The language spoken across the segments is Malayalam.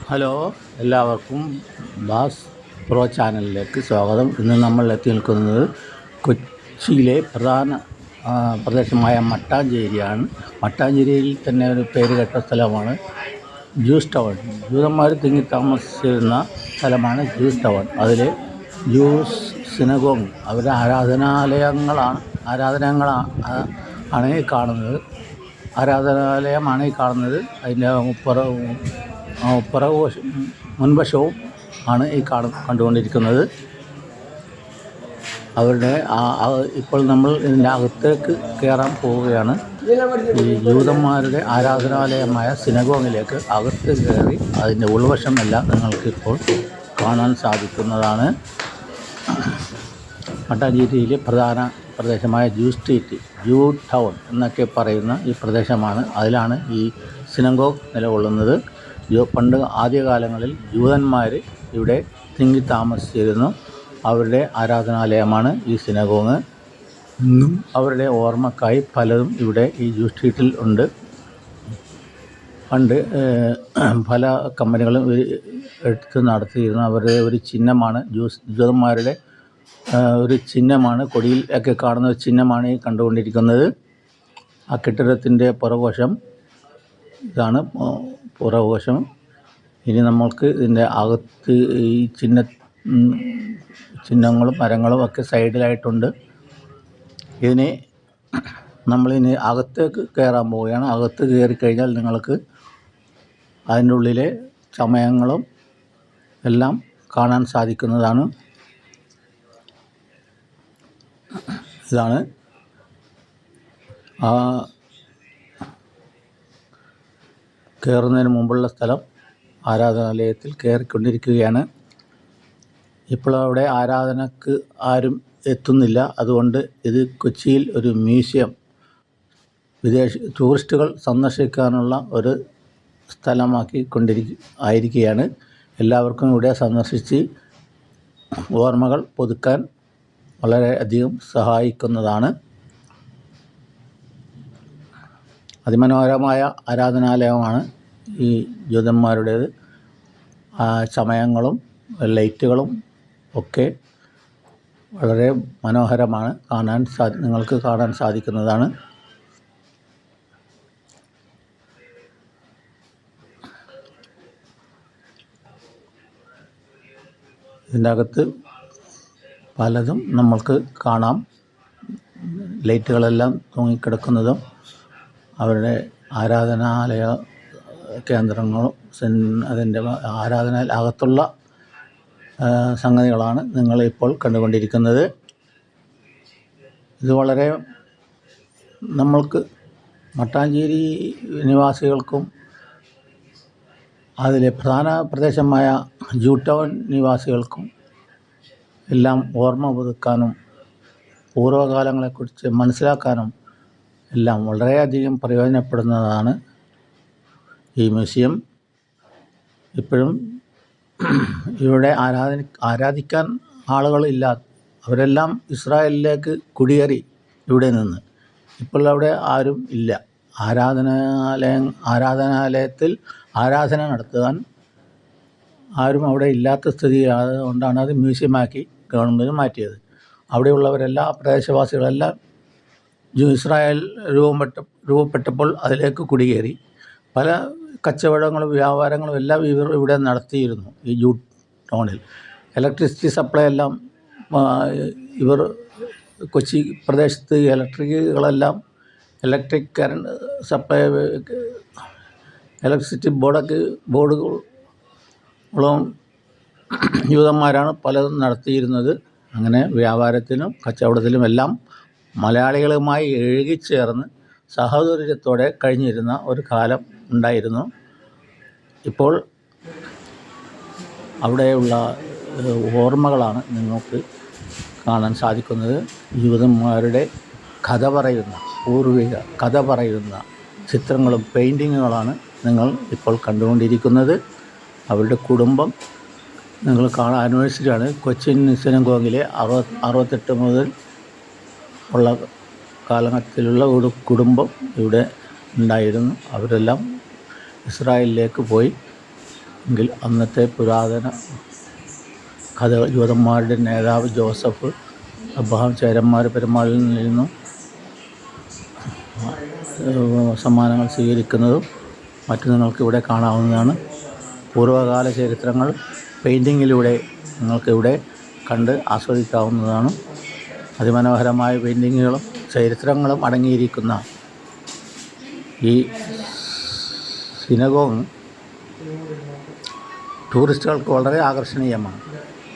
ഹലോ, എല്ലാവർക്കും ബാസ് പ്രോ ചാനലിലേക്ക് സ്വാഗതം. ഇന്ന് നമ്മൾ എത്തി നിൽക്കുന്നത് കൊച്ചിയിലെ പ്രധാന പ്രദേശമായ മട്ടാഞ്ചേരിയാണ്. മട്ടാഞ്ചേരിയിൽ തന്നെ ഒരു പേര് കേട്ട സ്ഥലമാണ് ജ്യൂസ് ടൗൺ. ജൂതന്മാർ തിങ്ങി താമസിച്ചിരുന്ന സ്ഥലമാണ് ജ്യൂസ് ടൗൺ. അതിൽ ജ്യൂസ് സിനഗോഗ് അവരുടെ ആരാധനാലയമാണ് ഈ കാണുന്നത്. അതിൻ്റെ മുൻവശവും ആണ് ഈ കണ്ടുകൊണ്ടിരിക്കുന്നത്. ഇപ്പോൾ നമ്മൾ ഇതിൻ്റെ അകത്തേക്ക് കയറാൻ പോവുകയാണ്. ഈ ജൂതന്മാരുടെ ആരാധനാലയമായ സിനഗോഗിലേക്ക് അകത്ത് കയറി അതിൻ്റെ ഉൾവശം എല്ലാം നിങ്ങൾക്കിപ്പോൾ കാണാൻ സാധിക്കുന്നതാണ്. മട്ടാഞ്ചേരിയിലെ പ്രധാന പ്രദേശമായ ജൂ ടൗൺ എന്നൊക്കെ പറയുന്ന ഈ പ്രദേശമാണ്. അതിലാണ് ഈ സിനഗോഗ് നിലകൊള്ളുന്നത്. പണ്ട് ആദ്യകാലങ്ങളിൽ ജൂതന്മാർ ഇവിടെ തിങ്ങി താമസിച്ചിരുന്നു. അവരുടെ ആരാധനാലയമാണ് ഈ സിനഗോഗ്. ഇന്നും അവരുടെ ഓർമ്മക്കായി പലതും ഇവിടെ ഈ ജ്യൂസ് സ്ട്രീറ്റിൽ ഉണ്ട്. പണ്ട് പല കമ്പനികളും എടുത്ത് നടത്തിയിരുന്ന അവരുടെ ഒരു ചിഹ്നമാണ് ജൂതന്മാരുടെ ഒരു ചിഹ്നമാണ്. കൊടിയിൽ ഒക്കെ കാണുന്ന ഒരു ചിഹ്നമാണ് ഈ കണ്ടുകൊണ്ടിരിക്കുന്നത്. ആ കെട്ടിടത്തിൻ്റെ പുറകുവശം ഇതാണ് പുറകുവശം. ഇനി നമ്മൾക്ക് ഇതിൻ്റെ അകത്ത് ഈ ചിഹ്നങ്ങളും മരങ്ങളും ഒക്കെ സൈഡിലായിട്ടുണ്ട്. നമ്മളിനി അകത്തേക്ക് കയറാൻ പോവുകയാണ്. അകത്ത് കയറിക്കഴിഞ്ഞാൽ നിങ്ങൾക്ക് അതിൻ്റെ ഉള്ളിലെ ചമയങ്ങളും എല്ലാം കാണാൻ സാധിക്കുന്നതാണ്. ഇതാണ് കയറുന്നതിന് മുമ്പുള്ള സ്ഥലം. ആരാധനാലയത്തിൽ കയറിക്കൊണ്ടിരിക്കുകയാണ്. ഇപ്പോൾ അവിടെ ആരാധനക്ക് ആരും എത്തുന്നില്ല. അതുകൊണ്ട് ഇത് കൊച്ചിയിൽ ഒരു മ്യൂസിയം, ടൂറിസ്റ്റുകൾ സന്ദർശിക്കാനുള്ള ഒരു ആയിരിക്കുകയാണ്. എല്ലാവർക്കും ഇവിടെ സന്ദർശിച്ച് ഓർമ്മകൾ പുതുക്കാൻ വളരെയധികം സഹായിക്കുന്നതാണ്. അതിമനോഹരമായ ആരാധനാലയമാണ് ഈ ജൂതന്മാരുടേത്. ചമയങ്ങളും ലൈറ്റുകളും ഒക്കെ വളരെ മനോഹരമാണ്. നിങ്ങൾക്ക് കാണാൻ സാധിക്കുന്നതാണ്. ഇതിൻ്റെ അകത്ത് പലതും നമ്മൾക്ക് കാണാം. ലൈറ്റുകളെല്ലാം തൂങ്ങിക്കിടക്കുന്നതും അവരുടെ ആരാധനാലയ കേന്ദ്രങ്ങളും അതിൻ്റെ അകത്തുള്ള സംഗതികളാണ് നിങ്ങളിപ്പോൾ കണ്ടുകൊണ്ടിരിക്കുന്നത്. ഇത് വളരെ നമ്മൾക്ക് മട്ടാഞ്ചേരി നിവാസികൾക്കും അതിലെ പ്രധാന പ്രദേശമായ ജ്യൂ ടൗൺ നിവാസികൾക്കും എല്ലാം ഓർമ്മ പുതുക്കാനും പൂർവ്വകാലങ്ങളെക്കുറിച്ച് മനസ്സിലാക്കാനും എല്ലാം വളരെയധികം പ്രയോജനപ്പെടുന്നതാണ് ഈ മ്യൂസിയം. ഇപ്പോഴും ഇവിടെ ആരാധിക്കാൻ ആളുകളില്ല. അവരെല്ലാം ഇസ്രായേലിലേക്ക് കുടിയേറി ഇവിടെ നിന്ന്. ഇപ്പോൾ അവിടെ ആരും ഇല്ല. ആരാധനാലയത്തിൽ ആരാധന നടത്താൻ ആരും അവിടെ ഇല്ലാത്ത സ്ഥിതി കൊണ്ടാണ് അത് മ്യൂസിയമാക്കി ഗവൺമെൻറ് മാറ്റിയത്. അവിടെയുള്ളവരെല്ലാം പ്രദേശവാസികളെല്ലാം ഇസ്രായേൽ രൂപപ്പെട്ടപ്പോൾ അതിലേക്ക് കുടിയേറി. പല കച്ചവടങ്ങളും വ്യാപാരങ്ങളും എല്ലാം ഇവർ ഇവിടെ നടത്തിയിരുന്നു. ഈ ജ്യൂ ടൗണിൽ ഇലക്ട്രിസിറ്റി സപ്ലൈ എല്ലാം ഇവർ കൊച്ചി പ്രദേശത്ത് ഇലക്ട്രിക് കറണ്ട് സപ്ലൈ ഇലക്ട്രിസിറ്റി ബോർഡുകളും ജൂതന്മാരാണ് പലതും നടത്തിയിരുന്നത്. അങ്ങനെ വ്യാപാരത്തിനും കച്ചവടത്തിലും എല്ലാം മലയാളികളുമായി ഇഴുകിച്ചേർന്ന് സഹോദര്യത്തോടെ കഴിഞ്ഞിരുന്ന ഒരു കാലം ഉണ്ടായിരുന്നു. ഇപ്പോൾ അവിടെയുള്ള ഓർമ്മകളാണ് നിങ്ങൾക്ക് കാണാൻ സാധിക്കുന്നത്. ജൂതന്മാരുടെ പൂർവിക കഥ പറയുന്ന ചിത്രങ്ങളും പെയിൻറ്റിങ്ങുകളാണ് നിങ്ങൾ ഇപ്പോൾ കണ്ടുകൊണ്ടിരിക്കുന്നത്. അവരുടെ കുടുംബം നിങ്ങൾ കാണാൻ ആനിവേഴ്സറിയാണ്. കൊച്ചിൻ സിനഗോഗിലെ 68 മുതൽ ഉള്ള കാലഘട്ടത്തിലുള്ള ഒരു കുടുംബം ഇവിടെ ഉണ്ടായിരുന്നു. അവരെല്ലാം ഇസ്രായേലിലേക്ക് പോയി എങ്കിൽ അന്നത്തെ പുരാതന കഥകൾ ജൂതന്മാരുടെ നേതാവ് ജോസഫ് അബ്രഹാം ചേരന്മാർ പെരുമാളിൽ നിന്നും സമ്മാനങ്ങൾ സ്വീകരിക്കുന്നതും മറ്റു നിങ്ങൾക്കിവിടെ കാണാവുന്നതാണ്. പൂർവ്വകാല ചരിത്രങ്ങൾ പെയിൻറ്റിങ്ങിലൂടെ നിങ്ങൾക്കിവിടെ കണ്ട് ആസ്വദിക്കാവുന്നതാണ്. അതിമനോഹരമായ പെയിൻറ്റിങ്ങുകളും ചരിത്രങ്ങളും അടങ്ങിയിരിക്കുന്ന ഈ സിനഗോഗ് ടൂറിസ്റ്റുകൾക്ക് വളരെ ആകർഷണീയമാണ്.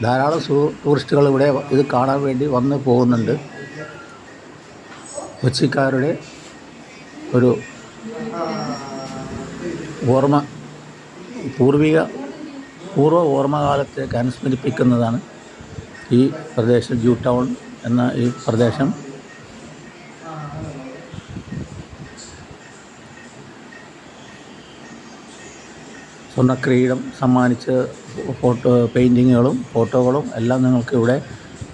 ധാരാളം ടൂറിസ്റ്റുകൾ ഇവിടെ ഇത് കാണാൻ വേണ്ടി വന്ന് പോകുന്നുണ്ട്. കൊച്ചിക്കാരുടെ ഒരു പൂർവ്വ ഓർമ്മകാലത്തേക്ക് അനുസ്മരിപ്പിക്കുന്നതാണ് ഈ പ്രദേശം. ജൂ ടൗൺ എന്ന ഈ പ്രദേശം സ്വർണ്ണക്കിരീടം സമ്മാനിച്ച് പെയിൻറ്റിങ്ങുകളും ഫോട്ടോകളും എല്ലാം നിങ്ങൾക്കിവിടെ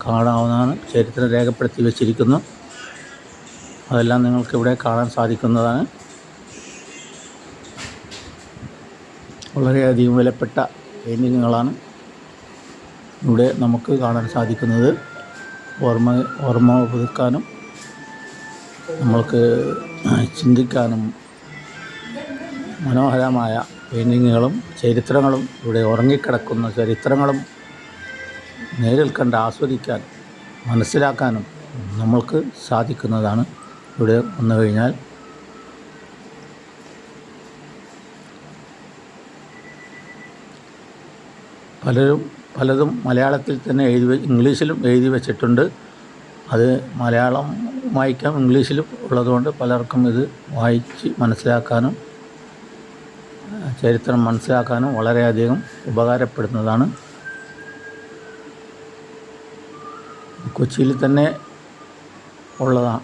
കാണാവുന്നതാണ്. ചരിത്രം രേഖപ്പെടുത്തി വച്ചിരിക്കുന്നു. അതെല്ലാം നിങ്ങൾക്കിവിടെ കാണാൻ സാധിക്കുന്നതാണ്. വളരെയധികം വിലപ്പെട്ട പെയിൻറ്റിങ്ങുകളാണ് ഇവിടെ നമുക്ക് കാണാൻ സാധിക്കുന്നത്. ഓർമ്മ പുതുക്കാനും നമ്മൾക്ക് ചിന്തിക്കാനും മനോഹരമായ പെയിൻറ്റിങ്ങുകളും ചരിത്രങ്ങളും ഇവിടെ ഉറങ്ങിക്കിടക്കുന്ന ചരിത്രങ്ങളും നേരിൽ കണ്ട് ആസ്വദിക്കാൻ മനസ്സിലാക്കാനും നമ്മൾക്ക് സാധിക്കുന്നതാണ് ഇവിടെ വന്നു കഴിഞ്ഞാൽ. പലതും മലയാളത്തിൽ തന്നെ ഇംഗ്ലീഷിലും എഴുതി വച്ചിട്ടുണ്ട്. അത് മലയാളം വായിക്കാം, ഇംഗ്ലീഷിലും ഉള്ളതുകൊണ്ട് പലർക്കും ഇത് വായിച്ച് മനസ്സിലാക്കാനും ചരിത്രം മനസ്സിലാക്കാനും വളരെയധികം ഉപകാരപ്പെടുന്നതാണ്. കൊച്ചിയിൽ തന്നെ ഉള്ളതാണ്